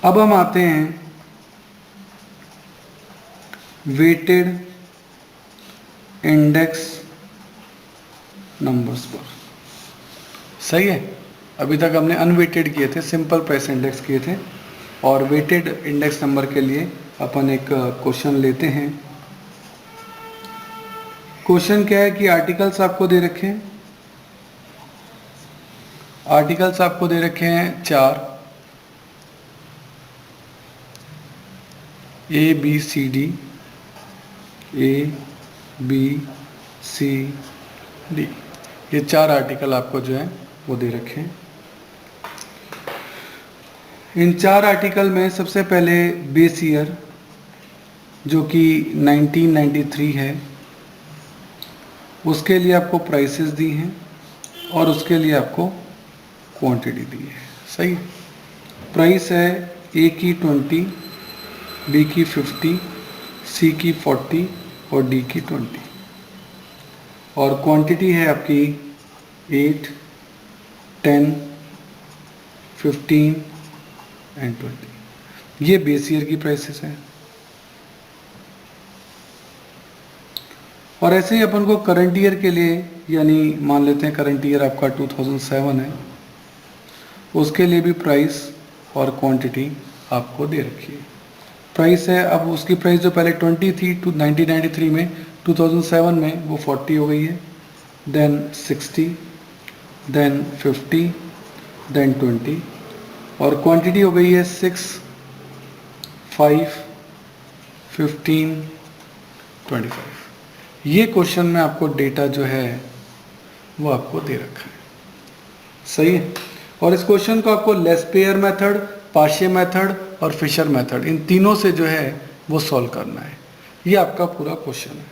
अब हम आते हैं वेटेड इंडेक्स नंबर्स पर। सही है, अभी तक हमने अनवेटेड किए थे, सिंपल प्राइस इंडेक्स किए थे, और वेटेड इंडेक्स नंबर के लिए अपन एक क्वेश्चन लेते हैं। क्वेश्चन क्या है कि आर्टिकल्स आपको दे रखे हैं, आर्टिकल्स आपको दे रखे हैं 4, A B C D, A B C D, ये 4 आर्टिकल आपको जो है वो दे रखे हैं। इन 4 आर्टिकल में सबसे पहले बेस ईयर जो कि 1993 है, उसके लिए आपको प्राइसेस दी हैं और उसके लिए आपको क्वांटिटी दी है। सही, प्राइस है ए की 20, बी की 50, सी की 40 और डी की 20, और क्वांटिटी है आपकी 8, 10, 15 एंड 20। ये बेस ईयर की प्राइसेस हैं। और ऐसे ही अपन को करंट ईयर के लिए, यानी मान लेते हैं करंट ईयर आपका 2007 है, उसके लिए भी प्राइस और क्वांटिटी आपको दे रखी है। प्राइस है, अब उसकी प्राइस जो पहले 20 थी 1993 में, 2007 में वो 40 हो गई है, देन 60, देन 50, देन 20, और क्वांटिटी हो गई है 6, 5, 15, 25। ये क्वेश्चन में आपको डेटा जो है वो आपको दे रखा है। सही है, और इस क्वेश्चन को आपको लेस्पेयर मेथड, पाशे मेथड और फिशर मेथड, इन तीनों से जो है वो सॉल्व करना है। ये आपका पूरा क्वेश्चन है।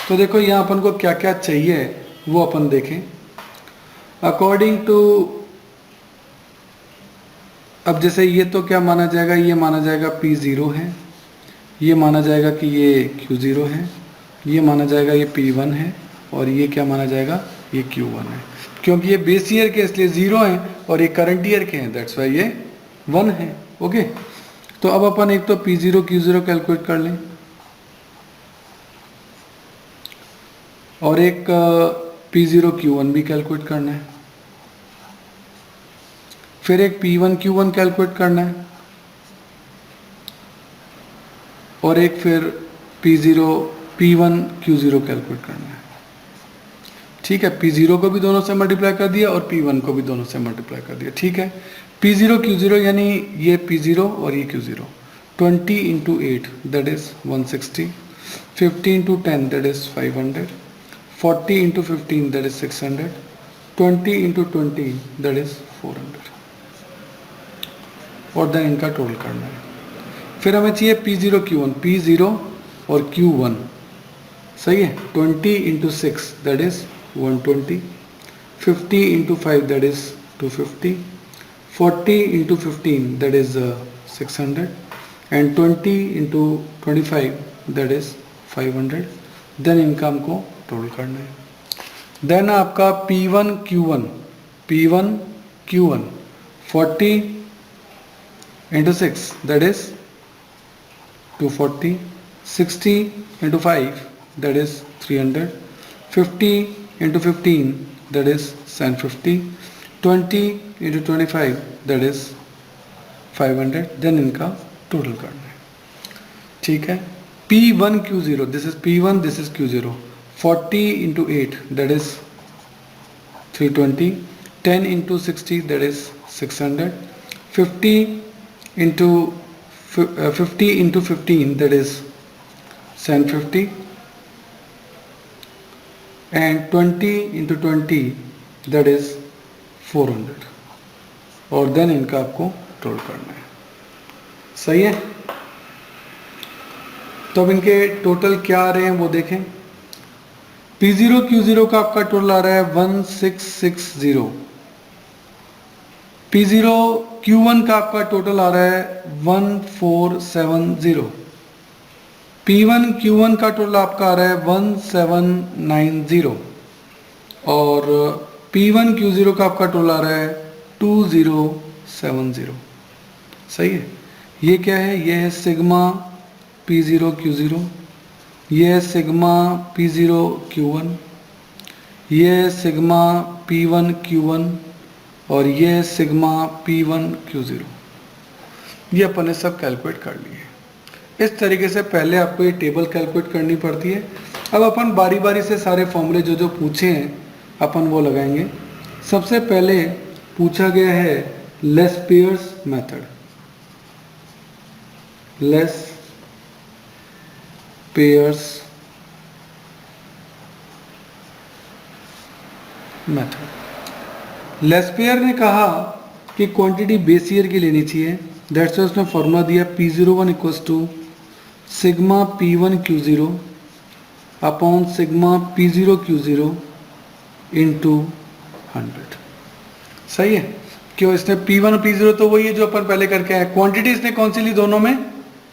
तो देखो यहाँ अपन को क्या क्या चाहिए वो अपन देखें। अकॉर्डिंग टू, अब जैसे ये तो क्या माना जाएगा, ये माना जाएगा P0 है, ये माना जाएगा कि ये Q0 है, ये माना जाएगा ये P1 है, और ये क्या माना जाएगा, ये Q1 है। क्योंकि ये बेस ईयर के इसलिए 0 हैं और ये करंट ईयर के हैं, दैट्स वाई ये 1 है। ओके, तो अब अपन एक तो P0 Q0 कैलकुलेट कर लें, और एक P0 Q1 भी कैलकुलेट करना है, फिर एक P1 Q1 कैलकुलेट करना है, और एक फिर P1 Q0 कैलकुलेट करना है। ठीक है, P0 को भी दोनों से मल्टीप्लाई कर दिया और P1 को भी दोनों से मल्टीप्लाई कर दिया। ठीक है, P0 Q0 यानी ये P0 और ये Q0, 20 into 8 that is 160, 50 into 10 that is 500, 40 into 15 that is 600, 20 into 20 that is 400, और देन इनका टोटल करना है। फिर हमें चाहिए P0 Q1, P0 और Q1। सही है, 20 into 6 that is 120, 50 into 5 that is 250, 40 into 15 that is 600, and 20 into 25 that is 500। Then इनका हमको टोटल करना है। देन आपका P1 Q1, P1 Q1 40 into 6 that is 240, 60 into 5 that is 300, 50 into 15 that is 750, 20 into 25 that is 500। Then इनका total करना है। ठीक है, P1 Q0, this is P1, this is Q0, 40 into 8 that is 320, 10 into 60 that is 600, 50 into 15 that is 750, and 20 into 20 that is 400, और then इनका आपको total करना है। सही है, तो अब इनके टोटल क्या आ रहे हैं वो देखें। P0 Q0 का आपका टोटल आ रहा है 1660, P0 Q1 का आपका टोटल आ रहा है 1470, P1 Q1 का टोटल आपका आ रहा है 1790, और P1 Q0 का आपका टोटल आ रहा है 2070। सही है, ये क्या है, ये है सिग्मा P0 Q0, ये है सिग्मा P0 Q1, ये है सिग्मा P1 Q1 और ये है सिग्मा P1 Q0। ये अपन ने सब कैलकुलेट कर लिए। इस तरीके से पहले आपको ये टेबल कैलकुलेट करनी पड़ती है। अब अपन बारी बारी से सारे फॉर्मूले जो जो पूछे हैं अपन वो लगाएंगे। सबसे पहले पूछा गया है Laspeyres method, Laspeyres method. Laspeyres ने कहा कि क्वांटिटी बेस ईयर की लेनी चाहिए। दैट्स वाई उसने फॉर्मूला दिया P01 equals to sigma P1 Q0 upon sigma P0 Q0 into 100। सही है, क्यों, इसने P1 और P0 तो वही है जो अपन पहले करके आए। क्वांटिटी इसने कौन सी ली दोनों में,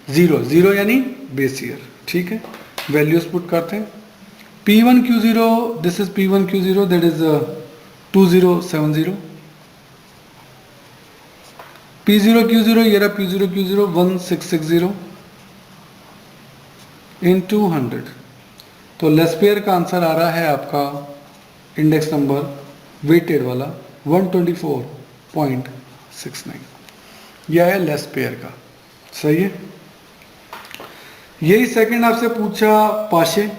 जीरो यानी बेस ईयर। ठीक है, वैल्यूज पुट करते हैं। P1 Q0, this is P1 Q0 that is 2070। P0 Q0 ये रहा P0 Q0 1660 इंटू 100। तो लेस्पियर का आंसर आ रहा है आपका इंडेक्स नंबर वेटेड वाला 124.69। यह है लेस्पियर का। सही है। यही सेकंड आपसे पूछा पाशे।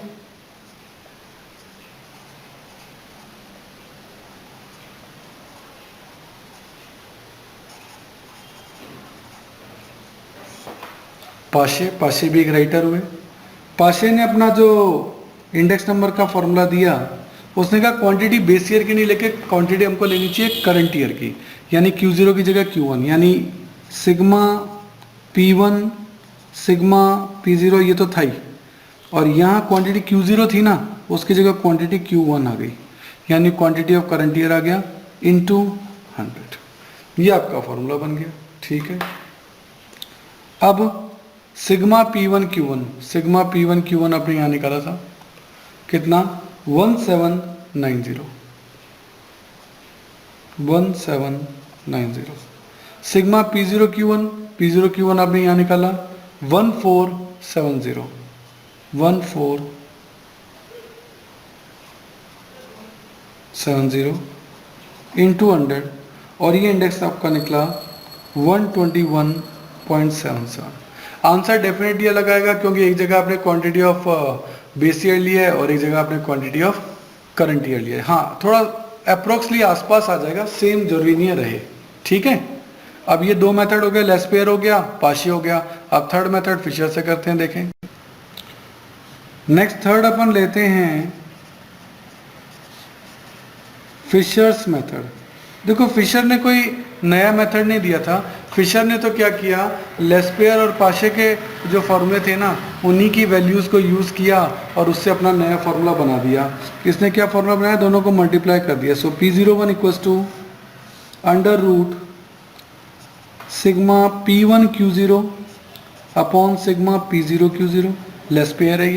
पाशे भी एक राइटर हुए। पाशे ने अपना जो इंडेक्स नंबर का फॉर्मूला दिया, उसने कहा क्वांटिटी बेस ईयर की नहीं लेके क्वांटिटी हमको लेनी चाहिए करंट ईयर की, यानी Q0 की जगह Q1, यानी सिग्मा P1 सिग्मा P0 ये तो था ही, और यहाँ क्वांटिटी Q0 थी ना, उसकी जगह क्वांटिटी Q1 आ गई, यानी क्वांटिटी ऑफ करंट ईयर आ गया इंटू 100। ये आपका फॉर्मूला बन गया। ठीक है। अब sigma P1 Q1, sigma P1 Q1 आपने यहाँ निकाला था कितना, 1790। सिग्मा P0 Q1 आपने यहाँ निकाला 1470 इंटू 100, और ये इंडेक्स आपका निकला 121.77। आंसर डेफिनेटली अलग आएगा, क्योंकि एक जगह आपने क्वांटिटी ऑफ बेस ईयर लिया है और एक जगह आपने क्वांटिटी ऑफ करंट ईयर लिया है। हाँ, थोड़ा अप्रोक्सली आसपास आ जाएगा, सेम जरूरी नहीं रहे। ठीक है। अब ये दो मेथड हो गया, लेस्पियर हो गया, पाशी हो गया। अब थर्ड मेथड फिशर से करते हैं, देखें। नेक्स्ट थर्ड अपन लेते हैं फिशर्स मेथड। देखो, फिशर ने कोई नया मेथड नहीं दिया था। फिशर ने तो क्या किया, लेस्पियर और पाशे के जो फॉर्मूले थे ना, उन्हीं की वैल्यूज को यूज किया और उससे अपना नया फॉर्मूला बना दिया। इसने क्या फॉर्मूला बनाया, दोनों को मल्टीप्लाई कर दिया। So P01 equals to under root sigma P1 Q0 upon sigma P0 Q0। Laspeyres है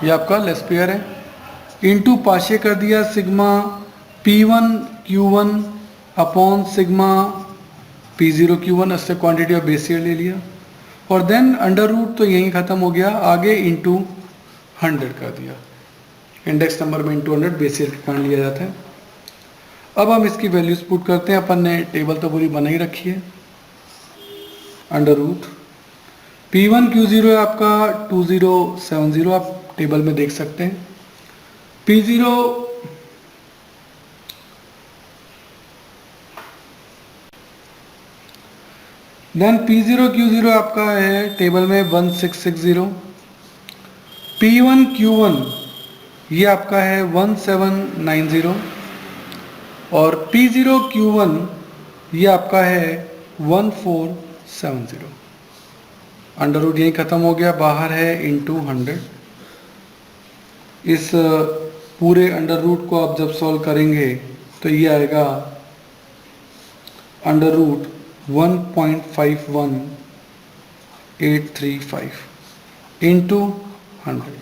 ये आपका लेस्पियर है। इंटू पाशे कर दिया sigma P1 Q1 upon sigma P0 Q1, इससे क्वांटिटी ऑफ बेस ईयर ले लिया, और देन अंडर रूट तो यहीं ख़त्म हो गया, आगे इंटू 100 कर दिया। इंडेक्स नंबर में इंटू 100 बेस ईयर का लिया जाता है। अब हम इसकी वैल्यूज पुट करते हैं। अपन ने टेबल तो पूरी बना ही रखी है। अंडर रूट P1 Q0 है आपका 2070, आप टेबल में देख सकते हैं। P0 देन P0 Q0 आपका है टेबल में 1660। P1 Q1 ये आपका है 1790, और P0 Q1 ये आपका है 1470। अंडर रूट यही खत्म हो गया, बाहर है इंटू 100। इस पूरे अंडर रूट को आप जब सॉल्व करेंगे तो ये आएगा अंडर रूट 1.51835 इंटू 100।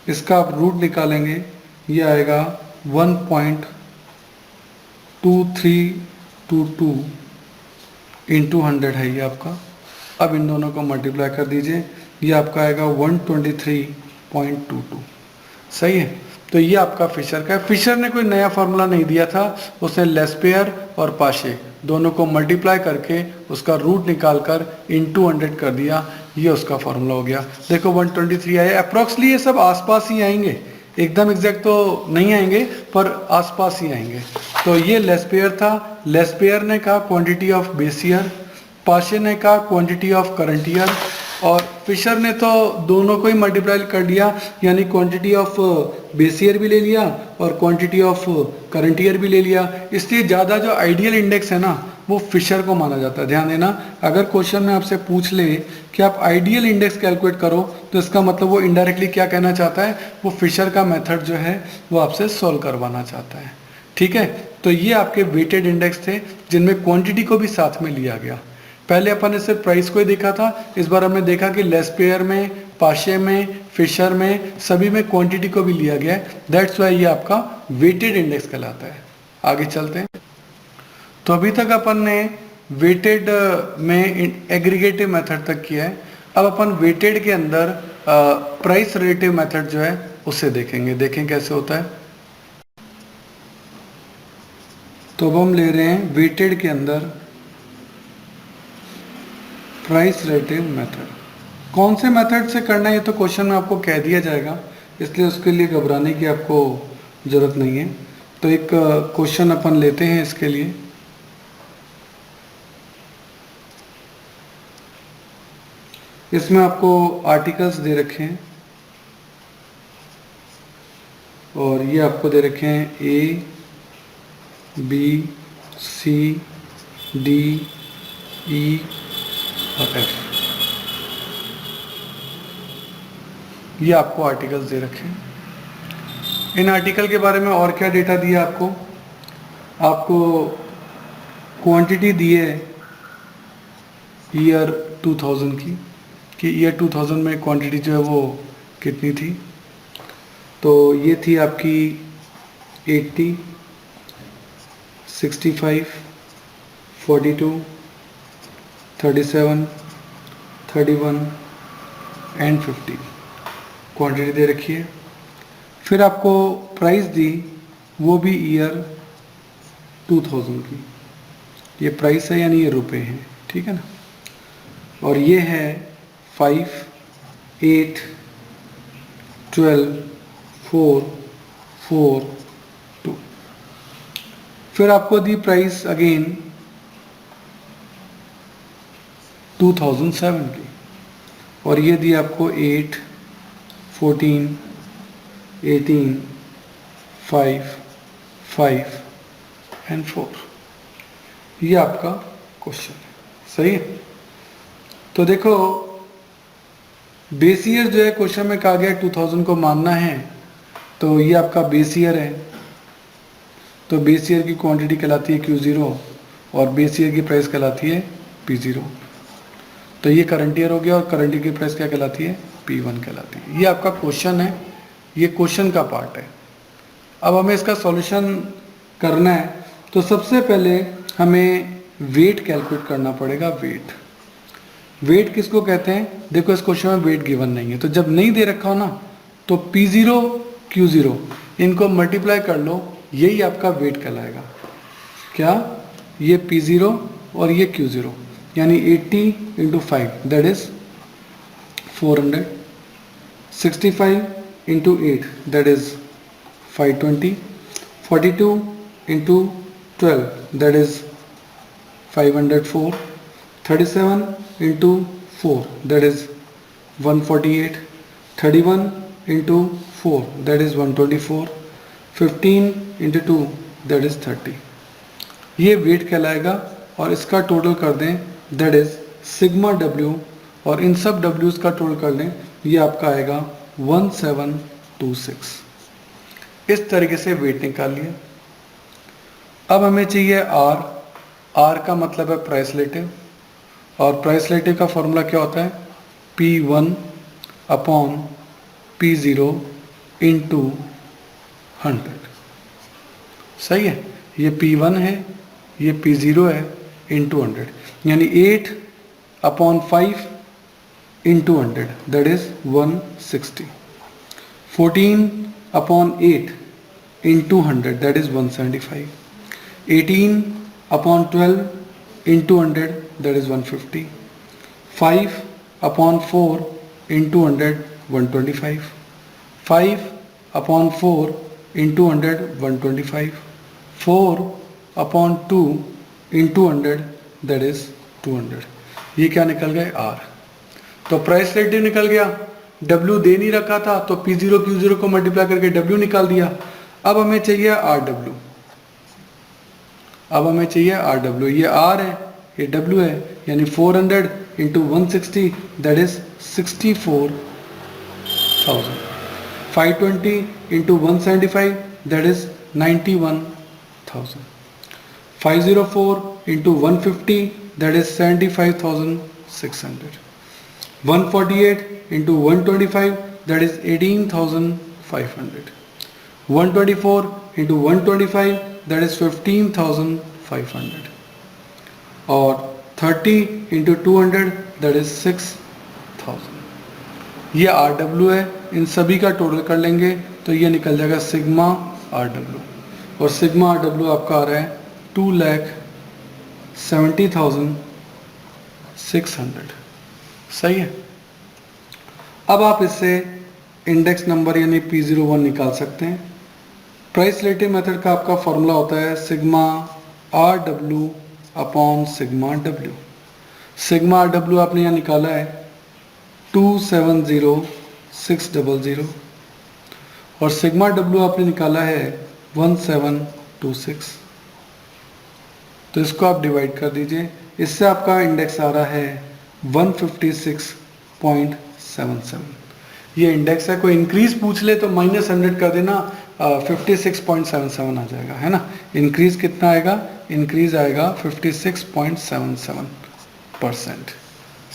इसका आप रूट निकालेंगे, ये आएगा 1.2322 इंटू 100 है ये आपका। अब इन दोनों को मल्टीप्लाई कर दीजिए, ये आपका आएगा 123.22। सही है। तो ये आपका फिशर का है। फिशर ने कोई नया फार्मूला नहीं दिया था, उसने लेस्पेयर और पाशे दोनों को मल्टीप्लाई करके उसका रूट निकाल कर इंटू 100 कर दिया, ये उसका फार्मूला हो गया। देखो 123 आया। अप्रॉक्सली ये सब आसपास ही आएंगे, एकदम एग्जैक्ट तो नहीं आएंगे पर आसपास ही आएंगे। तो ये लेस्पेयर था, लेस्पेयर ने कहा क्वांटिटी ऑफ बेस ईयर, पाशे ने कहा क्वांटिटी ऑफ करंट ईयर, और फिशर ने तो दोनों को ही मल्टीप्लाई कर दिया, यानी क्वांटिटी ऑफ बेस ईयर भी ले लिया और क्वांटिटी ऑफ करंट ईयर भी ले लिया। इसलिए ज़्यादा जो आइडियल इंडेक्स है ना वो फिशर को माना जाता है। ध्यान देना, अगर क्वेश्चन में आपसे पूछ ले कि आप आइडियल इंडेक्स कैलकुलेट करो तो इसका मतलब वो इनडायरेक्टली क्या कहना चाहता है, वो फिशर का मेथड जो है वो आपसे सॉल्व करवाना चाहता है। ठीक है, तो ये आपके वेटेड इंडेक्स थे जिनमें क्वांटिटी को भी साथ में लिया गया। पहले अपन ने सिर्फ प्राइस को ही देखा था, इस बार हमने देखा कि लेस्पेयर में, पाशे में, फिशर में, सभी में क्वांटिटी को भी लिया गया है। दैट्स वाई ये आपका वेटेड इंडेक्स कहलाता है। आगे चलते हैं। तो अभी तक अपन ने वेटेड में एग्रीगेटिव मेथड तक किया है। अब अपन वेटेड के अंदर प्राइस रिलेटिव मेथड जो है उसे देखेंगे। देखें कैसे होता है। तो अब हम ले रहे हैं वेटेड के अंदर प्राइस रिलेटिव मेथड। कौन से मेथड से करना है ये तो क्वेश्चन में आपको कह दिया जाएगा, इसलिए उसके लिए घबराने की आपको ज़रूरत नहीं है। तो एक क्वेश्चन अपन लेते हैं इसके लिए। इसमें आपको आर्टिकल्स दे रखे हैं और ये आपको दे रखे हैं ए, बी, सी, डी, ई और एफ। ये आपको आर्टिकल्स दे रखे हैं। इन आर्टिकल के बारे में और क्या डेटा दिया आपको, आपको क्वांटिटी दी है ईयर 2000 की, कि ईयर 2000 में क्वांटिटी जो है वो कितनी थी। तो ये थी आपकी 80, 65, 42, 37, 31 एंड 50 क्वांटिटी दे रखी है। फिर आपको प्राइस दी, वो भी ईयर 2000 की। ये प्राइस है यानी ये रुपए हैं, ठीक है ना। और ये है 5, 8, 12, 4, 4, 2। फिर आपको दी प्राइस अगेन 2007 की, और ये दी आपको 8, 14, 18, 5, 5 एंड 4। ये आपका क्वेश्चन है। सही है। तो देखो बेस ईयर जो है क्वेश्चन में कहा गया 2000 को मानना है, तो ये आपका बेस ईयर है। तो बेस ईयर की क्वांटिटी कहलाती है Q0 और बेस ईयर की प्राइस कहलाती है P0। तो ये करंट ईयर हो गया और करंट ईयर की प्राइस क्या कहलाती है, P1 कहलाती है। ये आपका क्वेश्चन है, ये क्वेश्चन का पार्ट है। अब हमें इसका सॉल्यूशन करना है, तो सबसे पहले हमें वेट कैलकुलेट करना पड़ेगा। वेट किसको कहते हैं, देखो इस क्वेश्चन में वेट गिवन नहीं है, तो जब नहीं दे रखा हो ना तो P0 Q0 इनको मल्टीप्लाई कर लो, यही आपका वेट कहलाएगा। क्या, ये P0 और ये Q0, यानी 80 into 5 that is 400, 65 into 8 that is 520, 42 into 12 that is 504, 37 into 4 that is 148, 31 into 4 that is 124, 15 into 2 that is 30। ये वेट कहलाएगा और इसका टोटल कर दें दैट इज सिग्मा W, और इन सब W's का टोटल कर लें, ये आपका आएगा 1726। इस तरीके से वेट निकाल लिया। अब हमें चाहिए R का मतलब है प्राइस रिलेटिव, और प्राइस रिलेटिव का फॉर्मूला क्या होता है, P1 अपॉन P0 इंटू 100। सही है। ये P1 है, ये P0 है, इंटू 100, यानी 8/5 into 100 that is 160. 14/8 into 100 that is 175. 18/12 into 100 that is 150. 5/4 into 100 125. 5/4 into 100 125. 4/2 into 100 that is 200. ये क्या निकल गए R. तो प्राइस रिलेटिव निकल गया, W दे नहीं रखा था तो P0 Q0 को मल्टीप्लाई करके W निकाल दिया. अब हमें चाहिए RW. अब हमें चाहिए RW. ये R है, ये W है, यानी 400 into 160 that is 64,000. 520 into 175 that is 91,000. 504 into 150 that is 75,600. 148 into 125 that is 18,500. 124 into 125 that is 15,500. और 30 into 200 that is 6,000. ये RW है, इन सभी का टोटल कर लेंगे तो ये निकल जाएगा सिग्मा RW. और सिग्मा RW आपका आ रहा है 2,70,600. सही है. अब आप इससे इंडेक्स नंबर यानी P01 निकाल सकते हैं. प्राइस रिलेटिव मेथड का आपका फॉर्मूला होता है sigma RW upon sigma W. Sigma RW आपने यहाँ निकाला है 270,600 और सिग्मा W आपने निकाला है 1726. तो इसको आप डिवाइड कर दीजिए, इससे आपका इंडेक्स आ रहा है 156.77. ये इंडेक्स है. कोई इंक्रीज पूछ ले तो -100 कर देना, 56.77 आ जाएगा, है ना. इंक्रीज कितना आएगा? इंक्रीज आएगा 56.77%.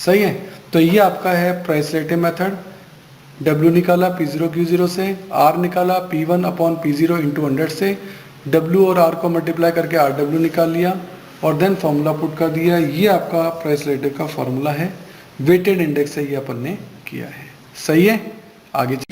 सही है. तो ये आपका है प्राइस रिलेटिव मेथड. W निकाला P0 Q0 से, R निकाला P1 अपॉन P0 इंटू 100 से, W और R को मल्टीप्लाई करके RW निकाल लिया और देन फॉर्मूला पुट कर दिया. ये आपका प्राइस रिलेटिव का फॉर्मूला है. वेटेड इंडेक्स से ये अपन ने किया है. सही है. आगे